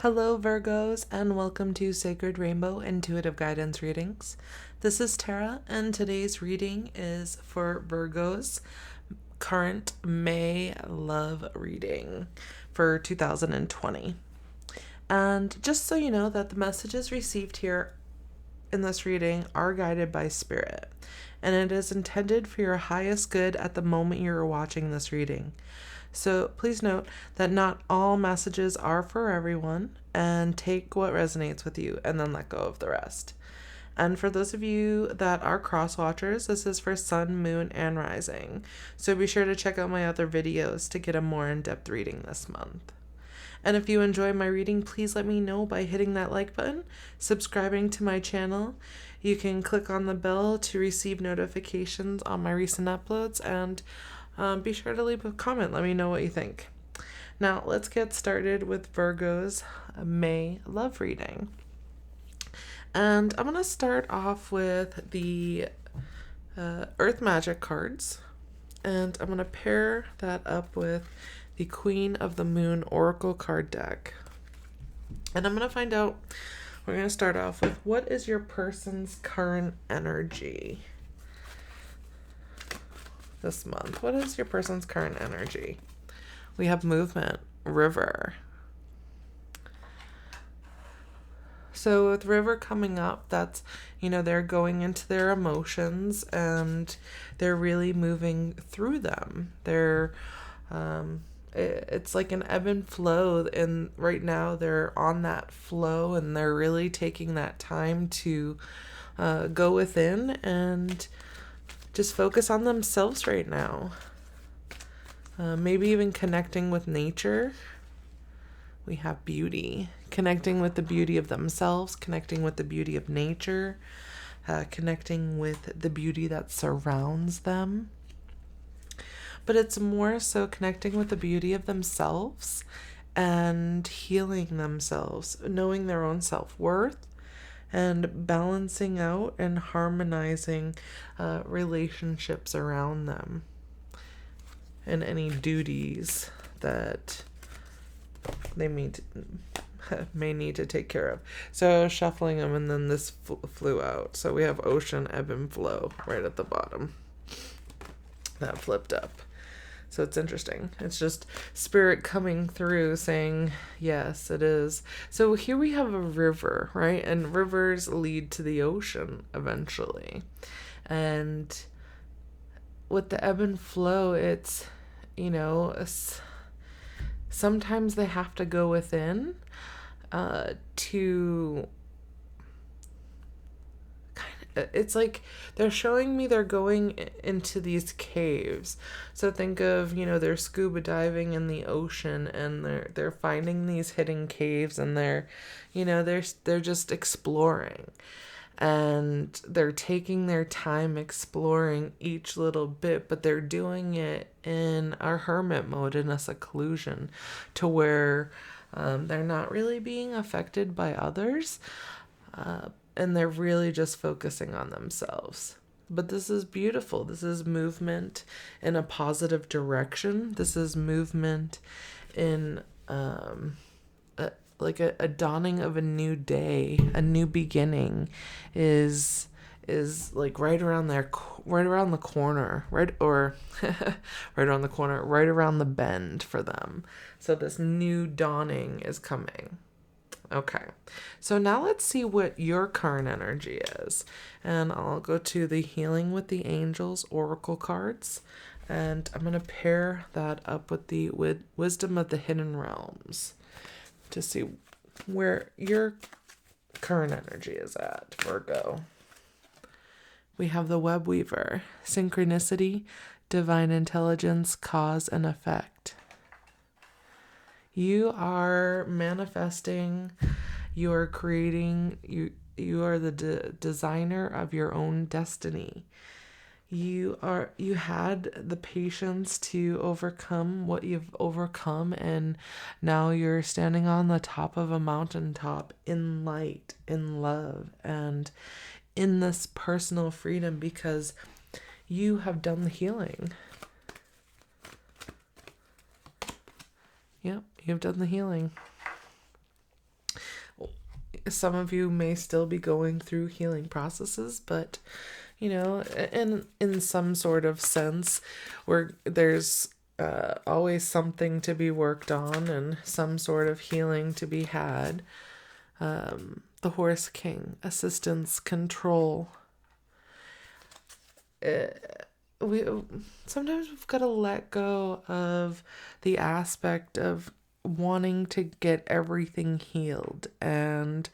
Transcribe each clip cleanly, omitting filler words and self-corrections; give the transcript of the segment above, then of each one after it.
Hello, Virgos, and welcome to Sacred Rainbow Intuitive Guidance Readings. This is Tara, and today's reading is for Virgo's current May love reading for 2020. And just so you know that the messages received here in this reading are guided by Spirit, and it is intended for your highest good at the moment you're watching this reading. So please note that not all messages are for everyone, and take what resonates with you and then let go of the rest. And for those of you that are cross watchers, this is for Sun, Moon, and Rising. So be sure to check out my other videos to get a more in-depth reading this month. And if you enjoy my reading, please let me know by hitting that like button, subscribing to my channel. You can click on the bell to receive notifications on my recent uploads, and be sure to leave a comment. Let me know what you think. Now, let's get started with Virgo's May love reading. And I'm going to start off with the Earth Magic cards. And I'm going to pair that up with the Queen of the Moon Oracle card deck. And I'm going to find out, we're going to start off with, what is your person's current energy this month? What is your person's current energy? We have movement, river. So with river coming up, that's, they're going into their emotions and they're really moving through them. They're, it's like an ebb and flow, and right now they're on that flow and they're really taking that time to go within and just focus on themselves right now. Maybe even connecting with nature. We have beauty. Connecting with the beauty of themselves, connecting with the beauty of nature, connecting with the beauty that surrounds them. But it's more so connecting with the beauty of themselves and healing themselves, knowing their own self-worth, and balancing out and harmonizing relationships around them and any duties that they may need to take care of. So shuffling them, and then this flew out. So we have ocean, ebb and flow right at the bottom. That flipped up. So it's interesting. It's just Spirit coming through saying, yes, it is. So here we have a river, right? And rivers lead to the ocean eventually. And with the ebb and flow, it's, sometimes they have to go within to it's like they're showing me they're going into these caves. So think of, they're scuba diving in the ocean and they're finding these hidden caves, and they're just exploring. And they're taking their time exploring each little bit, but they're doing it in a hermit mode, in a seclusion, to where they're not really being affected by others. And they're really just focusing on themselves. But this is beautiful. This is movement in a positive direction. This is movement in a dawning of a new day, a new beginning is like right around the corner, right around the bend for them. So this new dawning is coming. Okay, so now let's see what your current energy is. And I'll go to the Healing with the Angels Oracle cards, and I'm going to pair that up with the Wisdom of the Hidden Realms to see where your current energy is at, Virgo. We have the Web Weaver, Synchronicity, Divine Intelligence, Cause and Effect. You are manifesting, you are creating, you are the designer of your own destiny. You had the patience to overcome what you've overcome, and now you're standing on the top of a mountaintop in light, in love, and in this personal freedom, because you have done the healing. Yep, you've done the healing. some of you may still be going through healing processes, but in some sort of sense, where there's always something to be worked on and some sort of healing to be had. The Horse King, assistance, control. We sometimes we've got to let go of the aspect of wanting to get everything healed and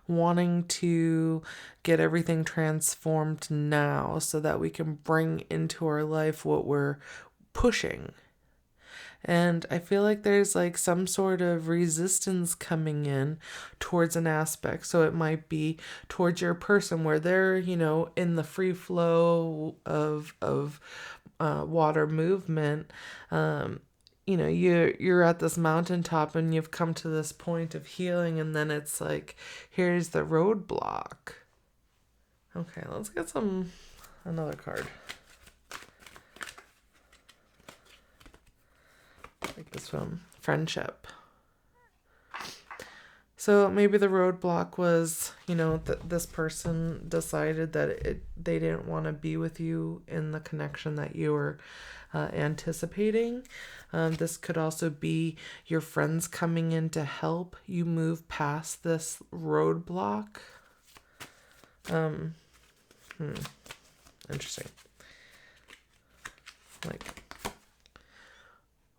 wanting to get everything transformed now so that we can bring into our life what we're pushing. And I feel like there's like some sort of resistance coming in towards an aspect. So it might be towards your person where they're, in the free flow of water movement. You're at this mountaintop and you've come to this point of healing, and then it's like, here's the roadblock. Okay, let's get another card. Like this one, friendship. So maybe the roadblock was, this person decided that they didn't want to be with you in the connection that you were anticipating. This could also be your friends coming in to help you move past this roadblock. Interesting.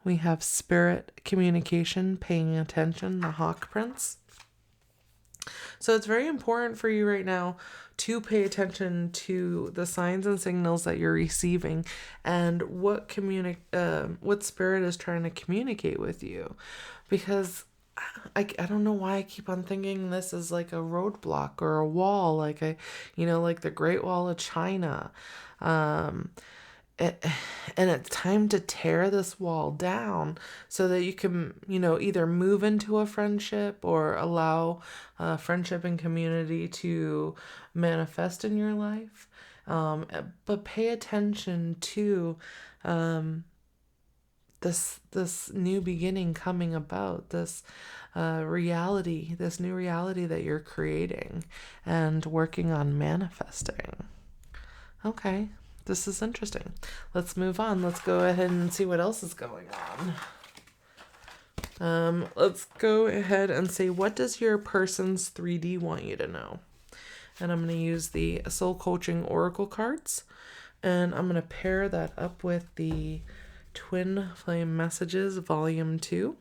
We have spirit communication, paying attention, the Hawk Prince. So it's very important for you right now to pay attention to the signs and signals that you're receiving and what spirit is trying to communicate with you. Because I don't know why I keep on thinking this is like a roadblock or a wall, like like the Great Wall of China. And it's time to tear this wall down so that you can, either move into a friendship or allow friendship and community to manifest in your life. But pay attention to this new beginning coming about, this new reality that you're creating and working on manifesting. Okay. This is interesting. Let's move on. Let's go ahead and see what else is going on. Let's go ahead and say, what does your person's 3D want you to know? And I'm going to use the Soul Coaching Oracle cards. And I'm going to pair that up with the Twin Flame Messages Volume 2.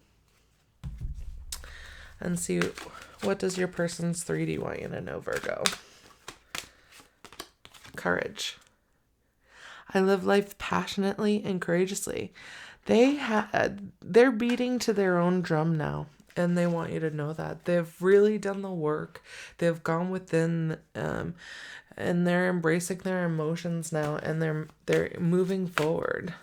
And see, what does your person's 3D want you to know, Virgo? Courage. I live life passionately and courageously. They're beating to their own drum now, and they want you to know that. They've really done the work. They've gone within, and they're embracing their emotions now, and they're moving forward.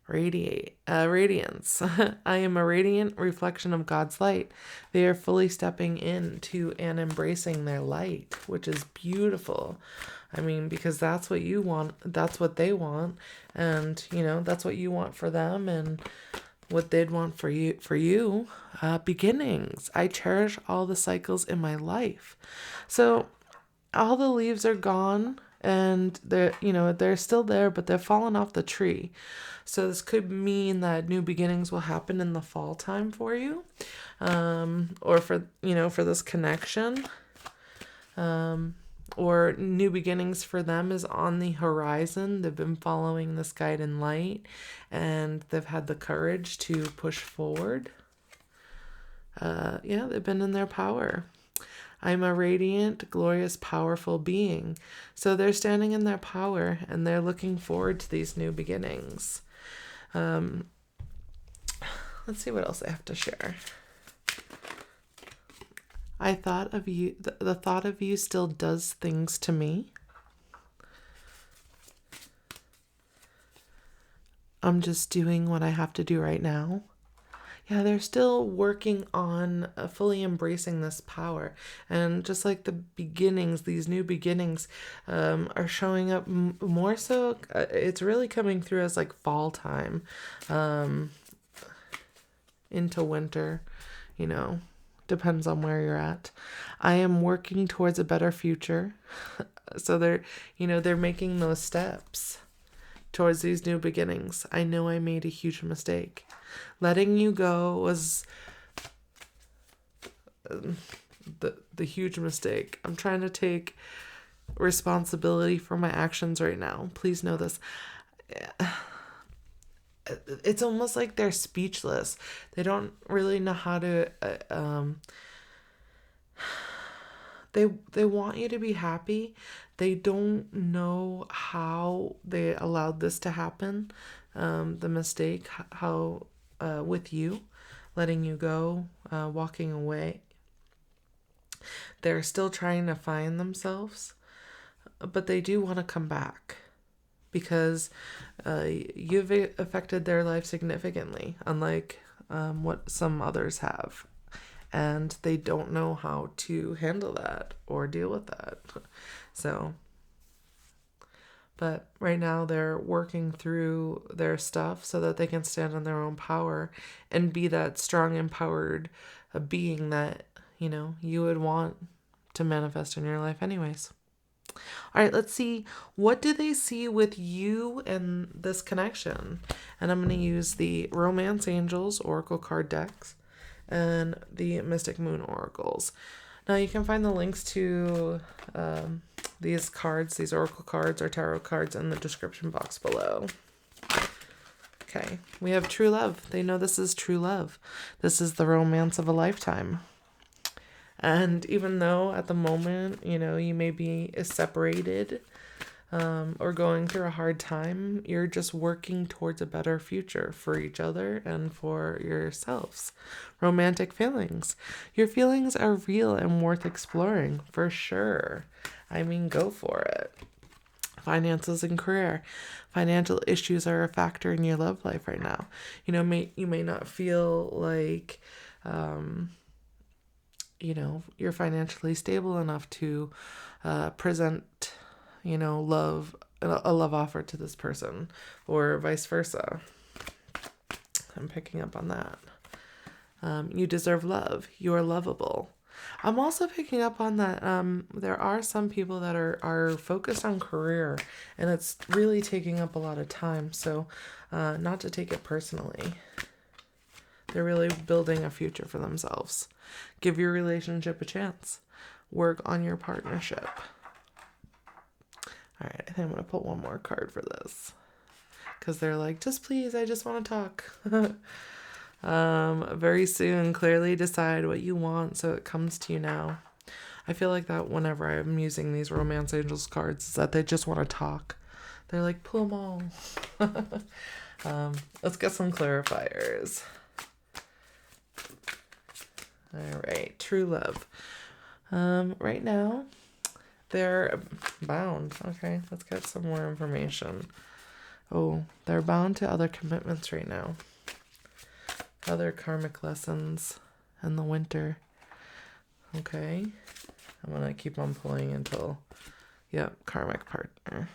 Radiance. I am a radiant reflection of God's light. They are fully stepping into and embracing their light, which is beautiful. I mean, because that's what you want, that's what they want, and that's what you want for them, and what they'd want for you. Beginnings. I cherish all the cycles in my life. So all the leaves are gone, and they're still there, but they're fallen off the tree. So this could mean that new beginnings will happen in the fall time for you, or for this connection, or new beginnings for them is on the horizon. They've been following this guide and light, and they've had the courage to push forward. They've been in their power. I'm a radiant, glorious, powerful being. So they're standing in their power, and they're looking forward to these new beginnings. Let's see what else I have to share. I thought of you, the thought of you still does things to me. I'm just doing what I have to do right now. Yeah, they're still working on fully embracing this power. And just like the beginnings, these new beginnings are showing up more so. It's really coming through as like fall time into winter, Depends on where you're at. I am working towards a better future. So they're making those steps towards these new beginnings. I know I made a huge mistake. Letting you go was the huge mistake. I'm trying to take responsibility for my actions right now. Please know this. It's almost like they're speechless. They don't really know how to they want you to be happy. They don't know how they allowed this to happen. The mistake, how with you, letting you go, walking away. They're still trying to find themselves, but they do want to come back because you've affected their life significantly, unlike what some others have. And they don't know how to handle that or deal with that. So, but right now they're working through their stuff so that they can stand on their own power and be that strong, empowered being that, you would want to manifest in your life anyways. All right, let's see. What do they see with you and this connection? And I'm going to use the Romance Angels Oracle card decks and the Mystic Moon Oracles. Now you can find the links to these cards, these Oracle cards or Tarot cards in the description box below. Okay, we have true love. They know this is true love. This is the romance of a lifetime. And even though at the moment, you may be separated or going through a hard time, you're just working towards a better future for each other and for yourselves. Romantic feelings. Your feelings are real and worth exploring, for sure. I mean, go for it. Finances and career. Financial issues are a factor in your love life right now. You may not feel like you're financially stable enough to present, a love offer to this person, or vice versa. I'm picking up on that. You deserve love. You are lovable. I'm also picking up on that there are some people that are focused on career, and it's really taking up a lot of time. So not to take it personally. They're really building a future for themselves. Give your relationship a chance. Work on your partnership. All right, I think I'm going to put one more card for this. Because they're like, just please, I just want to talk. Very soon, clearly decide what you want so it comes to you now. I feel like that whenever I'm using these Romance Angels cards, is that they just want to talk. They're like, pull them all. Let's get some clarifiers. All right, true love. Right now, they're bound. Okay, let's get some more information. Oh, they're bound to other commitments right now. Other karmic lessons in the winter. Okay, I'm going to keep on pulling until, karmic partner.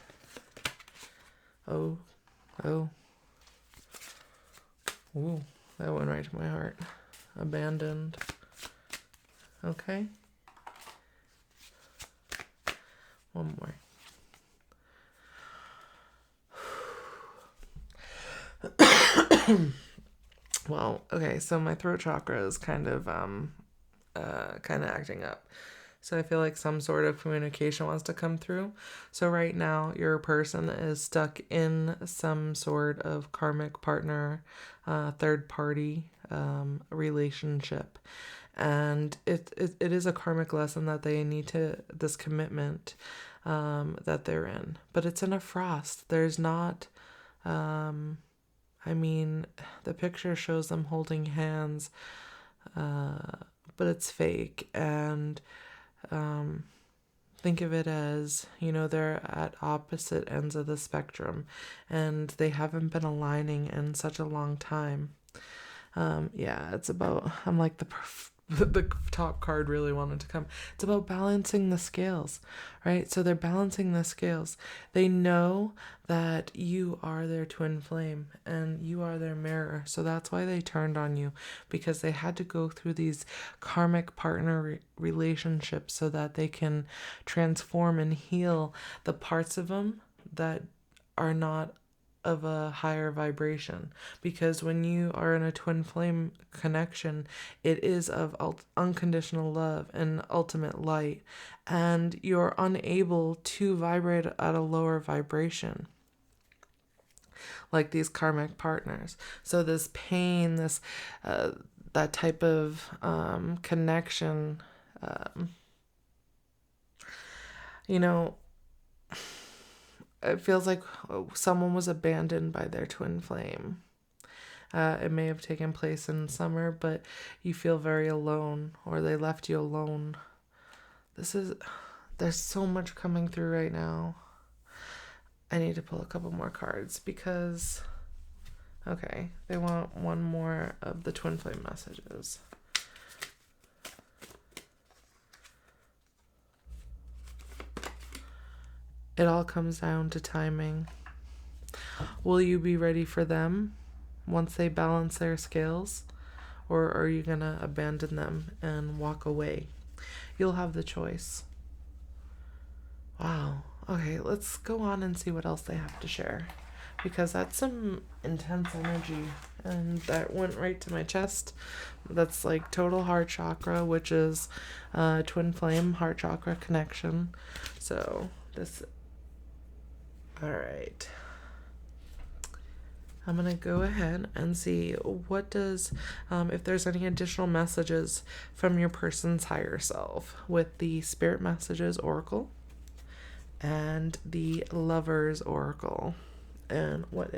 Oh. Ooh, that went right to my heart. Abandoned. Okay. One more. Well, okay, so my throat chakra is kind of acting up. So I feel like some sort of communication wants to come through. So right now, your person is stuck in some sort of karmic partner, third party relationship. And it is a karmic lesson that they need this commitment that they're in. But it's in a frost. There's not, the picture shows them holding hands, but it's fake. And think of it as, they're at opposite ends of the spectrum and they haven't been aligning in such a long time. It's about, I'm like the the top card really wanted to come. It's about balancing the scales, right? So they're balancing the scales. They know that you are their twin flame and you are their mirror. So that's why they turned on you, because they had to go through these karmic partner relationships so that they can transform and heal the parts of them that are not of a higher vibration. Because when you are in a twin flame connection, it is of unconditional love and ultimate light, and you're unable to vibrate at a lower vibration like these karmic partners. So this pain, this that type of connection, you know, it feels like someone was abandoned by their twin flame. It may have taken place in summer, but you feel very alone, or they left you alone. There's so much coming through right now. I need to pull a couple more cards because, okay, they want one more of the twin flame messages. It all comes down to timing. Will you be ready for them once they balance their scales? Or are you going to abandon them and walk away? You'll have the choice. Wow. Okay, let's go on and see what else they have to share. Because that's some intense energy. And that went right to my chest. That's like total heart chakra, which is twin flame heart chakra connection. So this... All right. I'm going to go ahead and see what does, if there's any additional messages from your person's higher self with the Spirit Messages Oracle and the Lovers Oracle, and what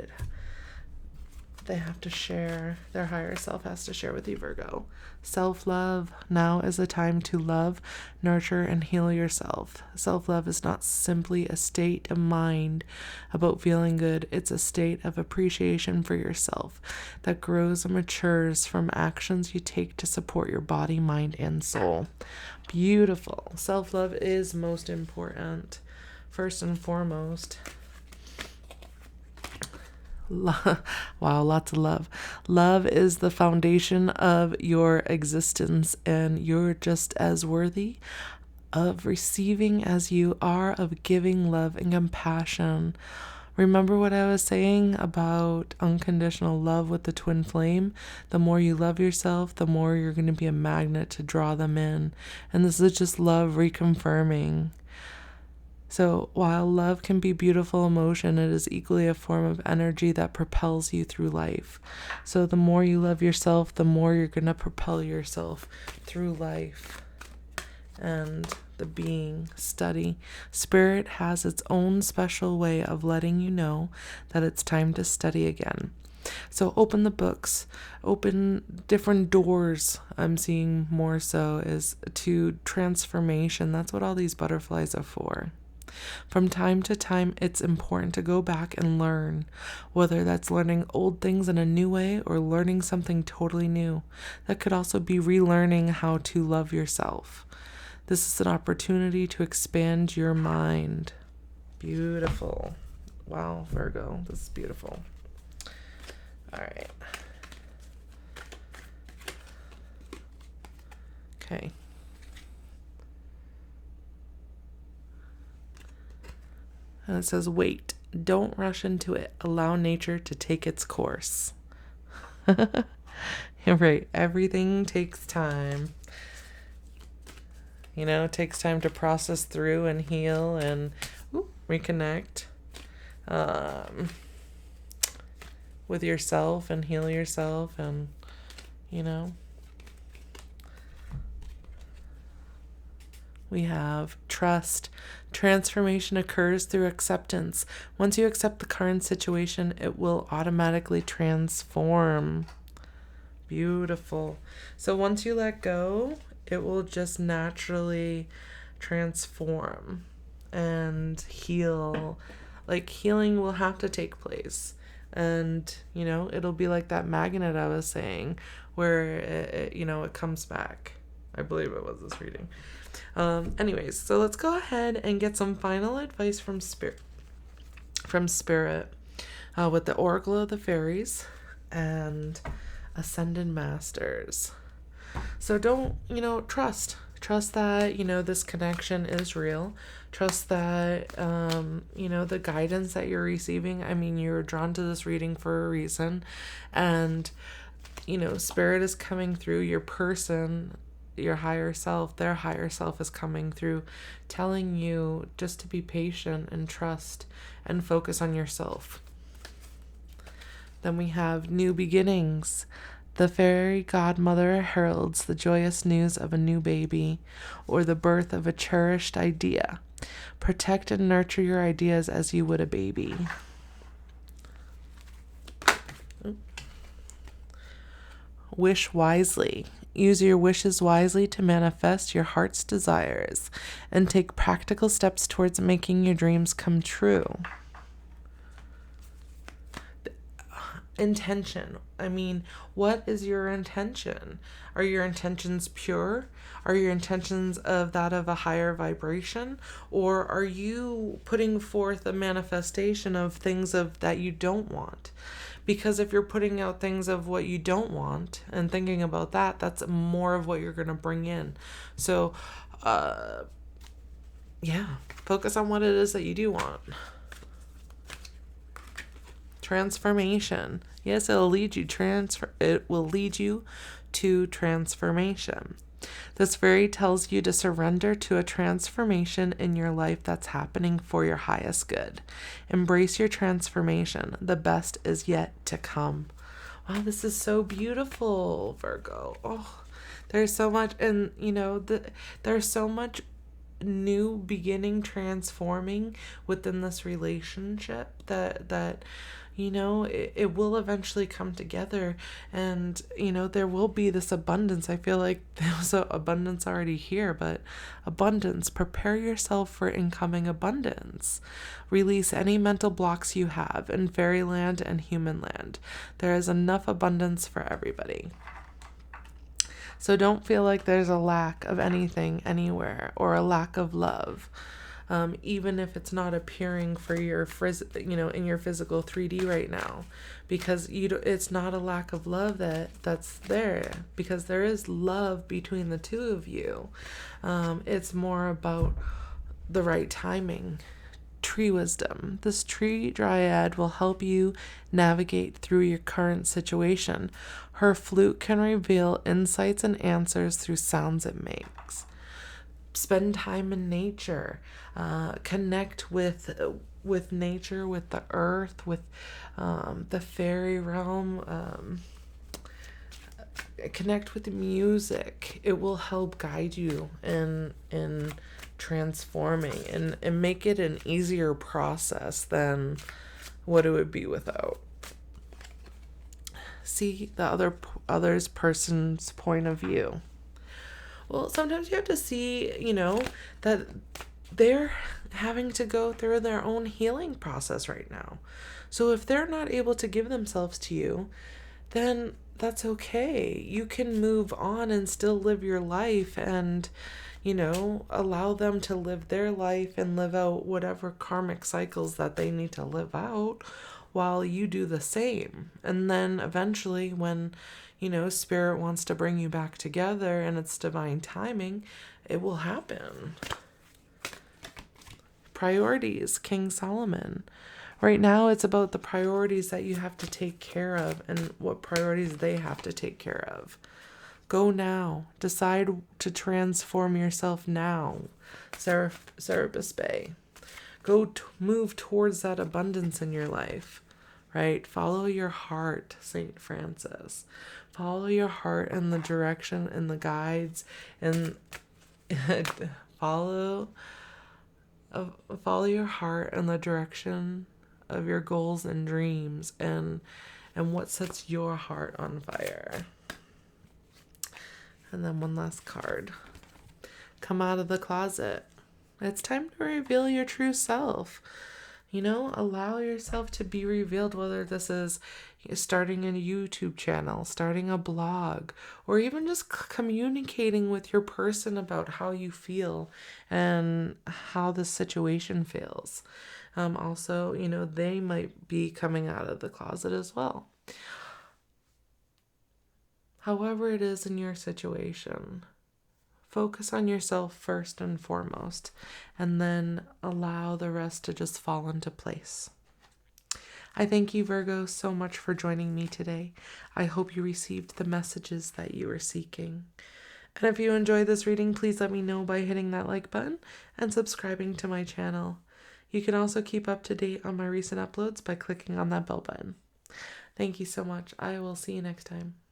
they have to share, their higher self has to share with you, Virgo. Self-love. Now is the time to love, nurture, and heal yourself. Self-love is not simply a state of mind about feeling good. It's a state of appreciation for yourself that grows and matures from actions you take to support your body, mind, and soul. Beautiful. Self-love is most important. First and foremost. Wow, lots of love. Love is the foundation of your existence, and you're just as worthy of receiving as you are of giving love and compassion. Remember what I was saying about unconditional love with the twin flame? The more you love yourself, the more you're going to be a magnet to draw them in. And this is just love reconfirming. So while love can be beautiful emotion, it is equally a form of energy that propels you through life. So the more you love yourself, the more you're going to propel yourself through life. And the being study. Spirit has its own special way of letting you know that it's time to study again. So open the books, open different doors. I'm seeing more so is to transformation. That's what all these butterflies are for. From time to time, it's important to go back and learn, whether that's learning old things in a new way or learning something totally new. That could also be relearning how to love yourself. This is an opportunity to expand your mind. Beautiful. Wow, Virgo, this is beautiful. All right. Okay. And it says, wait, don't rush into it. Allow nature to take its course. You're right. Everything takes time. You know, it takes time to process through and heal and reconnect with yourself and heal yourself and, you know. We have trust. Transformation occurs through acceptance. Once you accept the current situation, it will automatically transform. Beautiful. So once you let go, it will just naturally transform and heal. Like healing will have to take place. And, you know, it'll be like that magnet I was saying where, it comes back. I believe it was this reading. Anyways, so let's go ahead and get some final advice from Spirit. With the Oracle of the Fairies and Ascended Masters. So don't, trust that, this connection is real. Trust that, the guidance that you're receiving. I mean, you're drawn to this reading for a reason. And, Spirit is coming through. Your person, your higher self, their higher self is coming through, telling you just to be patient and trust and focus on yourself. Then we have New Beginnings. The fairy godmother heralds the joyous news of a new baby or the birth of a cherished idea. Protect and nurture your ideas as you would a baby. Wish wisely. Use your wishes wisely to manifest your heart's desires and take practical steps towards making your dreams come true. Intention. I mean, what is your intention? Are your intentions pure? Are your intentions of that of a higher vibration? Or are you putting forth a manifestation of things that you don't want? Because if you're putting out things of what you don't want and thinking about that, that's more of what you're going to bring in. So, focus on what it is that you do want. Transformation. Yes, it will lead you to transformation. This fairy tells you to surrender to a transformation in your life that's happening for your highest good. Embrace your transformation. The best is yet to come. Wow, this is so beautiful, Virgo. Oh, there's so much, and there's so much new beginning, transforming within this relationship that it will eventually come together, and there will be this abundance. I feel like there's abundance already here, but abundance. Prepare yourself for incoming abundance. Release any mental blocks you have in fairyland and human land. There is enough abundance for everybody. So don't feel like there's a lack of anything anywhere or a lack of love. Even if it's not appearing for your, in your physical 3D right now, because it's not a lack of love that's there, because there is love between the two of you. It's more about the right timing. Tree wisdom. This tree dryad will help you navigate through your current situation. Her flute can reveal insights and answers through sounds it makes. Spend time in nature. Connect with nature, with the earth, with the fairy realm. Connect with the music. It will help guide you in transforming and make it an easier process than what it would be without. See the other person's point of view. Well, sometimes you have to see, that they're having to go through their own healing process right now. So if they're not able to give themselves to you, then that's okay. You can move on and still live your life and, allow them to live their life and live out whatever karmic cycles that they need to live out while you do the same. And then eventually when, Spirit wants to bring you back together and it's divine timing, it will happen. Priorities, King Solomon. Right now, it's about the priorities that you have to take care of and what priorities they have to take care of. Go now. Decide to transform yourself now. Serapis Bay. Move towards that abundance in your life, right? Follow your heart, St. Francis. Follow your heart and the direction and the guides, and follow your heart and the direction of your goals and dreams and what sets your heart on fire. And then one last card. Come out of the closet. It's time to reveal your true self. Allow yourself to be revealed, whether this is, starting a YouTube channel, starting a blog, or even just communicating with your person about how you feel and how the situation feels. Also, they might be coming out of the closet as well. However it is in your situation, focus on yourself first and foremost, and then allow the rest to just fall into place. I thank you, Virgo, so much for joining me today. I hope you received the messages that you were seeking. And if you enjoyed this reading, please let me know by hitting that like button and subscribing to my channel. You can also keep up to date on my recent uploads by clicking on that bell button. Thank you so much. I will see you next time.